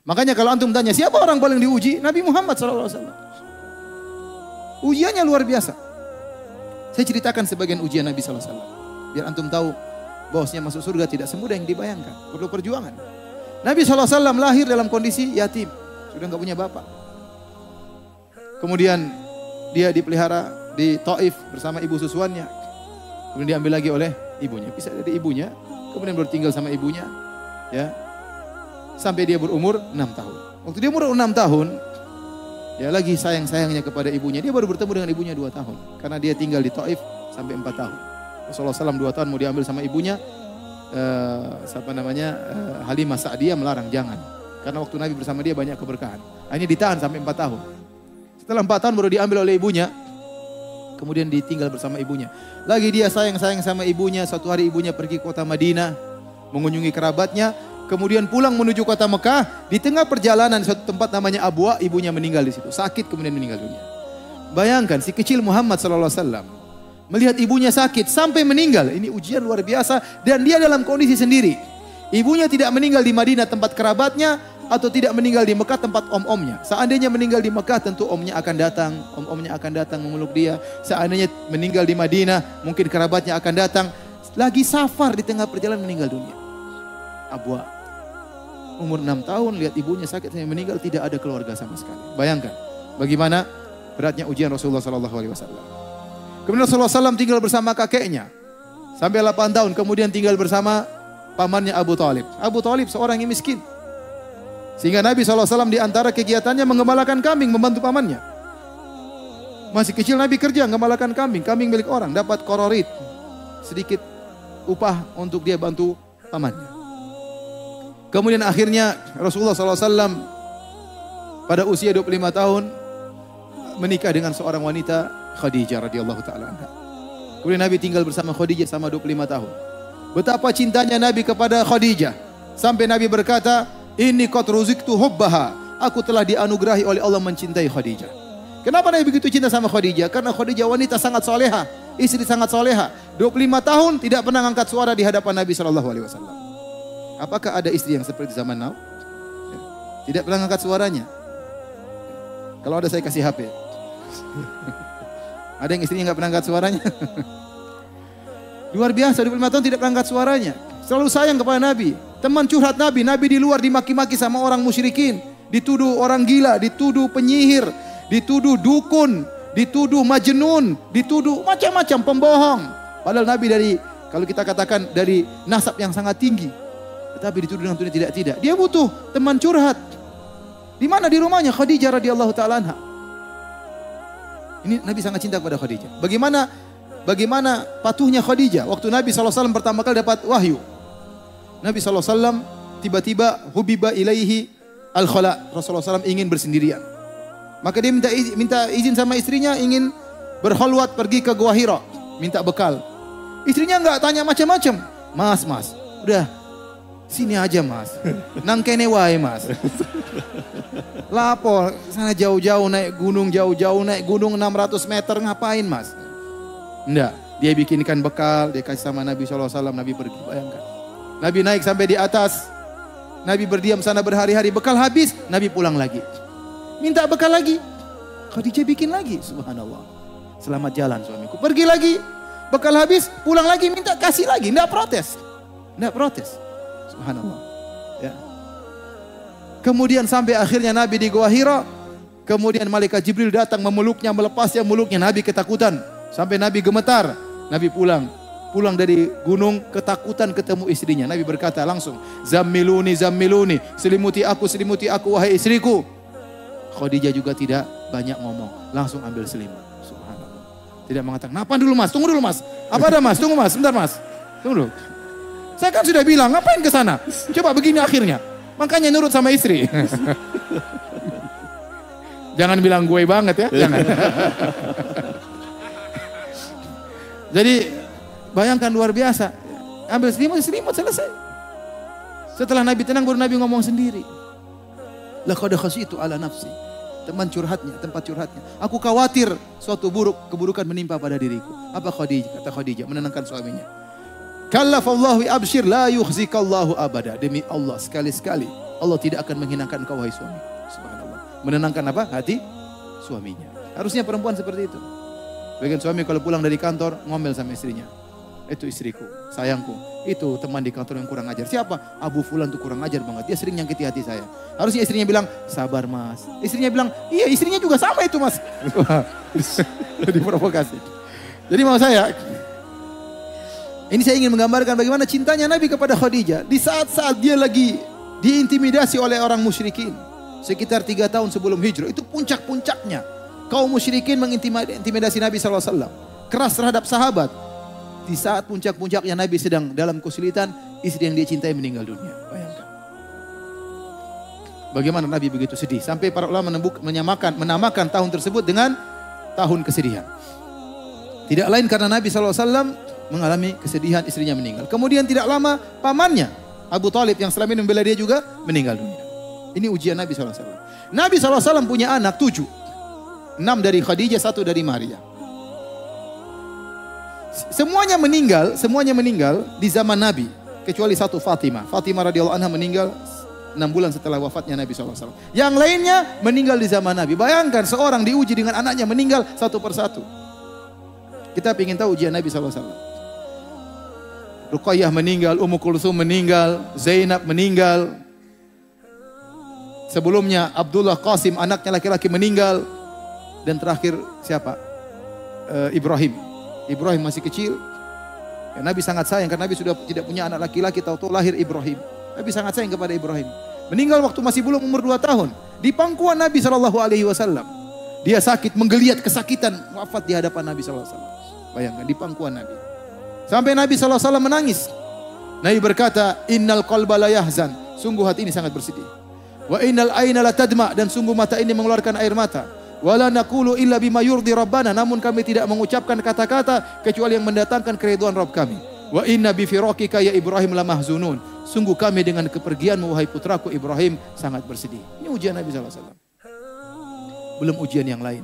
Makanya kalau antum tanya siapa orang paling diuji? Nabi Muhammad SAW. Ujiannya luar biasa. Saya ceritakan sebagian ujian Nabi SAW. Biar antum tahu bahwasanya masuk surga tidak semudah yang dibayangkan. Perlu perjuangan. Nabi SAW lahir dalam kondisi yatim. Sudah nggak punya bapak. Kemudian dia dipelihara di Taif bersama ibu susuannya. Kemudian diambil lagi oleh ibunya. Bisa dari ibunya. Kemudian baru tinggal sama ibunya. Ya. Sampai dia berumur 6 tahun. Waktu dia umur 6 tahun, ya lagi sayang-sayangnya kepada ibunya. Dia baru bertemu dengan ibunya 2 tahun. Karena dia tinggal di Taif sampai 4 tahun. Rasulullah SAW 2 tahun mau diambil sama ibunya. Halimah Sa'diyah melarang, jangan. Karena waktu Nabi bersama dia banyak keberkahan. Akhirnya ditahan sampai 4 tahun. Setelah 4 tahun baru diambil oleh ibunya. Kemudian ditinggal bersama ibunya. Lagi dia sayang-sayang sama ibunya. Suatu hari ibunya pergi ke kota Madinah. Mengunjungi kerabatnya. Kemudian pulang menuju kota Mekah. Di tengah perjalanan di suatu tempat namanya Abwa, ibunya meninggal di situ. Sakit kemudian meninggal dunia. Bayangkan si kecil Muhammad SAW melihat ibunya sakit sampai meninggal. Ini ujian luar biasa dan dia dalam kondisi sendiri. Ibunya tidak meninggal di Madinah tempat kerabatnya atau tidak meninggal di Mekah tempat om-omnya. Seandainya meninggal di Mekah tentu omnya akan datang, om-omnya akan datang memeluk dia. Seandainya meninggal di Madinah mungkin kerabatnya akan datang. Lagi safar di tengah perjalanan meninggal dunia. Abwa umur 6 tahun lihat ibunya sakit sampai meninggal, tidak ada keluarga sama sekali. Bayangkan bagaimana beratnya ujian Rasulullah SAW. Kemudian Rasulullah SAW tinggal bersama kakeknya sampai 8 tahun. Kemudian tinggal bersama pamannya Abu Talib. Abu Talib seorang yang miskin. Sehingga Nabi SAW di antara kegiatannya mengembalakan kambing, membantu pamannya. Masih kecil Nabi kerja mengembalakan kambing. Kambing milik orang, dapat kororit. Sedikit upah untuk dia bantu pamannya. Kemudian akhirnya Rasulullah SAW pada usia 25 tahun menikah dengan seorang wanita, Khadijah radhiyallahu taala anha. Kemudian Nabi tinggal bersama Khadijah sama 25 tahun. Betapa cintanya Nabi kepada Khadijah sampai Nabi berkata, "Inni qad ruziktu hubbaha." Aku telah dianugerahi oleh Allah mencintai Khadijah. Kenapa Nabi begitu cinta sama Khadijah? Karena Khadijah wanita sangat soleha, istri sangat soleha. 25 tahun tidak pernah angkat suara di hadapan Nabi SAW. Apakah ada istri yang seperti zaman now? Tidak pernah angkat suaranya. Kalau ada saya kasih HP. Ada yang istrinya nggak pernah angkat suaranya? Luar biasa, 25 tahun tidak pernah angkat suaranya. Selalu sayang kepada Nabi. Teman curhat Nabi. Nabi di luar dimaki-maki sama orang musyrikin. Dituduh orang gila, dituduh penyihir, dituduh dukun, dituduh majnun, dituduh macam-macam pembohong. Padahal Nabi dari, kalau kita katakan dari nasab yang sangat tinggi. Tetapi dituduh dengan tuduhan tidak. Dia butuh teman curhat. Di mana? Di rumahnya Khadijah radhiyallahu taala anha. Ini Nabi sangat cinta kepada Khadijah. Bagaimana patuhnya Khadijah waktu Nabi SAW pertama kali dapat wahyu. Nabi SAW tiba-tiba hubiba ilaihi al-khala. Rasulullah SAW ingin bersendirian. Maka dia minta izin sama istrinya ingin berkhalwat pergi ke Gua Hira, minta bekal. Istrinya enggak tanya macam-macam. Mas, udah sini aja mas, nang kene wae mas. Lapor, sana jauh-jauh naik gunung 600 meter ngapain mas? Enggak, dia bikinkan bekal, dia kasih sama Nabi SAW, Nabi pergi, bayangkan. Nabi naik sampai di atas, Nabi berdiam sana berhari-hari, bekal habis, Nabi pulang lagi. Minta bekal lagi, Khadijah bikin lagi, subhanallah. Selamat jalan suamiku, pergi lagi, bekal habis, pulang lagi, minta kasih lagi, enggak protes. Subhanallah. Ya. Kemudian sampai akhirnya Nabi di Gua Hira. Kemudian malaikat Jibril datang memeluknya, melepasnya meluknya. Nabi ketakutan. Sampai Nabi gemetar. Nabi pulang dari gunung ketakutan ketemu istrinya. Nabi berkata langsung, Zammiluni, selimuti aku wahai istriku. Khadijah juga tidak banyak ngomong. Langsung ambil selimut. Subhanallah. Tidak mengatakan, "Napan dulu mas, tunggu dulu mas. Apa ada mas? Tunggu mas, sebentar mas. Tunggu dulu. Saya kan sudah bilang, ngapain ke sana? Coba begini akhirnya. Makanya nurut sama istri." Jangan bilang gue banget ya, jangan. Jadi bayangkan luar biasa. Ambil selimut selesai. Setelah Nabi tenang baru Nabi ngomong sendiri. Laqad khasyitu ala nafsi. Tempat curhatnya. Aku khawatir suatu keburukan menimpa pada diriku. Apa Khadijah? Kata Khadijah menenangkan suaminya. Kallafallahu abshir la yukhzikallahu abada. Demi Allah sekali-sekali Allah tidak akan menghinakan engkau wahai suami. Subhanallah. Menenangkan apa? Hati suaminya. Harusnya perempuan seperti itu. Bagian suami kalau pulang dari kantor ngomel sama istrinya. Itu istriku, sayangku. Itu teman di kantor yang kurang ajar. Siapa? Abu Fulan tuh kurang ajar banget. Dia sering nyakiti hati saya. Harusnya istrinya bilang, sabar mas. Istrinya bilang, iya istrinya juga sama itu mas. Jadi provokasi. Jadi mau saya, ini saya ingin menggambarkan bagaimana cintanya Nabi kepada Khadijah. Di saat-saat dia lagi diintimidasi oleh orang musyrikin. Sekitar 3 tahun sebelum hijrah. Itu puncak-puncaknya. Kaum musyrikin mengintimidasi Nabi SAW. Keras terhadap sahabat. Di saat puncak-puncaknya Nabi sedang dalam kesulitan, istri yang dia cintai meninggal dunia. Bayangkan. Bagaimana Nabi begitu sedih. Sampai para ulama menamakan tahun tersebut dengan tahun kesedihan. Tidak lain karena Nabi SAW mengalami kesedihan istrinya meninggal. Kemudian tidak lama pamannya Abu Talib yang selama ini membela dia juga meninggal dunia. Ini ujian Nabi SAW. Nabi SAW punya anak 7. 6 dari Khadijah, 1 dari Maria. Semuanya meninggal di zaman Nabi. Kecuali 1 Fatimah. Fatimah radhiyallahu anha meninggal 6 bulan setelah wafatnya Nabi SAW. Yang lainnya meninggal di zaman Nabi. Bayangkan seorang diuji dengan anaknya meninggal satu persatu. Kita ingin tahu ujian Nabi SAW. Ruqayyah meninggal, Ummu Kulsum meninggal, Zainab meninggal. Sebelumnya Abdullah Qasim anaknya laki-laki meninggal. Dan terakhir siapa? Ibrahim. Ibrahim masih kecil. Ya, Nabi sangat sayang karena Nabi sudah tidak punya anak laki-laki, tahu-tahu lahir Ibrahim. Nabi sangat sayang kepada Ibrahim. Meninggal waktu masih belum umur 2 tahun. Di pangkuan Nabi SAW. Dia sakit, menggeliat kesakitan, wafat di hadapan Nabi SAW. Bayangkan, di pangkuan Nabi. Sampai Nabi SAW menangis. Nabi berkata, innal qalba la yahzan. Sungguh hati ini sangat bersedih. Wa innal aina la tadma. Dan sungguh mata ini mengeluarkan air mata. Wala naqulu illa bima yurdi rabbana. Namun kami tidak mengucapkan kata-kata kecuali yang mendatangkan keridhaan Rabb kami. Wa inna bi firaqika ya Ibrahim la mahzunun. Sungguh kami dengan kepergianmu wahai putraku Ibrahim sangat bersedih. Ini ujian Nabi SAW. Belum ujian yang lain.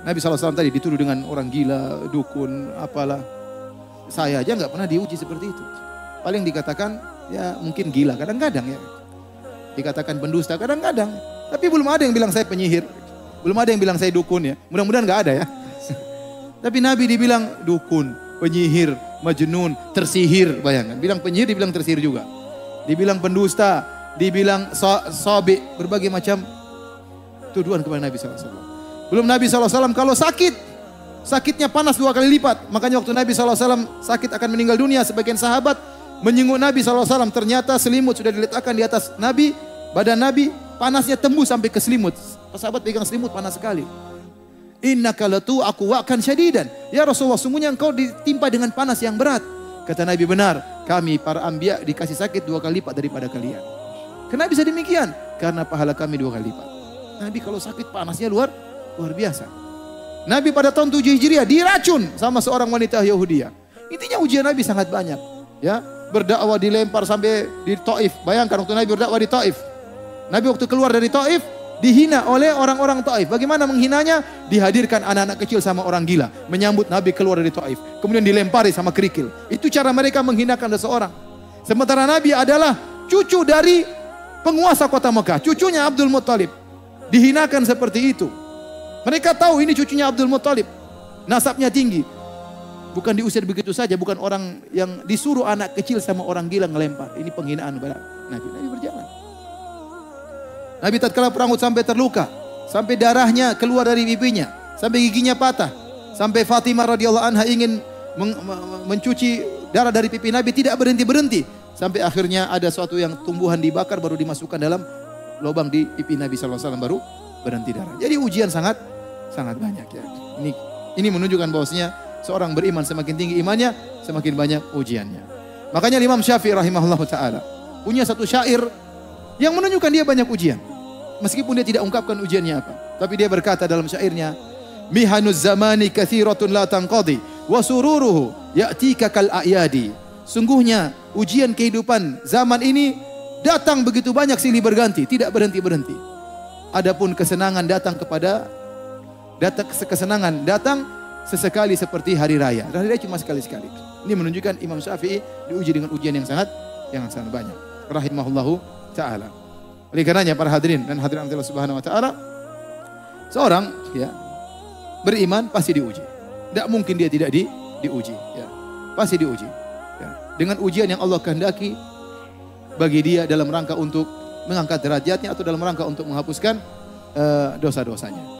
Nabi SAW tadi dituduh dengan orang gila, dukun, apalah. Saya aja nggak pernah diuji seperti itu. Paling dikatakan ya mungkin gila kadang-kadang ya. Dikatakan pendusta kadang-kadang. Tapi belum ada yang bilang saya penyihir. Belum ada yang bilang saya dukun ya. Mudah-mudahan nggak ada ya. Tapi Nabi dibilang dukun, penyihir, majnun, tersihir. Bayangkan, bilang penyihir dibilang tersihir juga. Dibilang pendusta, dibilang sobi, berbagai macam tuduhan kepada Nabi SAW. Belum Nabi SAW kalau sakit, sakitnya panas 2 kali lipat. Makanya waktu Nabi SAW sakit akan meninggal dunia, sebagian sahabat menyinggung Nabi SAW. Ternyata selimut sudah diletakkan di atas Nabi, badan Nabi, panasnya tembus sampai ke selimut. Sahabat pegang selimut panas sekali. Innaka latu aqwa'kan syadidan. Ya Rasulullah, sungguhnya engkau ditimpa dengan panas yang berat. Kata Nabi, benar. Kami para anbiya dikasih sakit 2 kali lipat daripada kalian. Kenapa bisa demikian? Karena pahala kami 2 kali lipat. Nabi kalau sakit panasnya luar biasa. Nabi pada tahun 7 Hijriah diracun sama seorang wanita Yahudiyah. Intinya ujian Nabi sangat banyak. Ya, berdakwah dilempar sampai di Taif. Bayangkan waktu Nabi berdakwah di Taif. Nabi waktu keluar dari Taif dihina oleh orang-orang Taif. Bagaimana menghinanya? Dihadirkan anak-anak kecil sama orang gila menyambut Nabi keluar dari Taif. Kemudian dilempari sama kerikil. Itu cara mereka menghinakan seseorang. Sementara Nabi adalah cucu dari penguasa kota Mekah, cucunya Abdul Muttalib. Dihinakan seperti itu. Mereka tahu ini cucunya Abdul Muttalib. Nasabnya tinggi. Bukan diusir begitu saja, bukan orang yang disuruh anak kecil sama orang gila ngelempar. Ini penghinaan kepada Nabi. Nabi berjalan. Nabi tatkala perang Uhud sampai terluka, sampai darahnya keluar dari pipinya, sampai giginya patah, sampai Fatimah radhiyallahu anha ingin mencuci darah dari pipi Nabi, tidak berhenti-berhenti, sampai akhirnya ada suatu yang tumbuhan dibakar baru dimasukkan dalam lubang di pipi Nabi SAW baru berhenti darah. Jadi ujian sangat banyak ya. Ini menunjukkan bahwasanya seorang beriman semakin tinggi imannya, semakin banyak ujiannya. Makanya Imam Syafi'i rahimahullah taala punya satu syair yang menunjukkan dia banyak ujian. Meskipun dia tidak ungkapkan ujiannya apa. Tapi dia berkata dalam syairnya, mihanuz zamani katsiratun la tanqadi wa sururuhu ya'tika kal a'yadi. Sungguhnya ujian kehidupan zaman ini datang begitu banyak silih berganti, tidak berhenti-berhenti. Adapun kesenangan datang sesekali seperti hari raya. Hari raya cuma sekali-sekali. Ini menunjukkan Imam Syafi'i diuji dengan ujian yang sangat banyak. Rahimahullahu taala. Oleh karenanya para hadirin dan hadirat Allah Subhanahu wa taala, seorang ya beriman pasti diuji. Tidak mungkin dia tidak diuji ya. Pasti diuji. Ya. Dengan ujian yang Allah kehendaki bagi dia dalam rangka untuk mengangkat derajatnya atau dalam rangka untuk menghapuskan dosa-dosanya.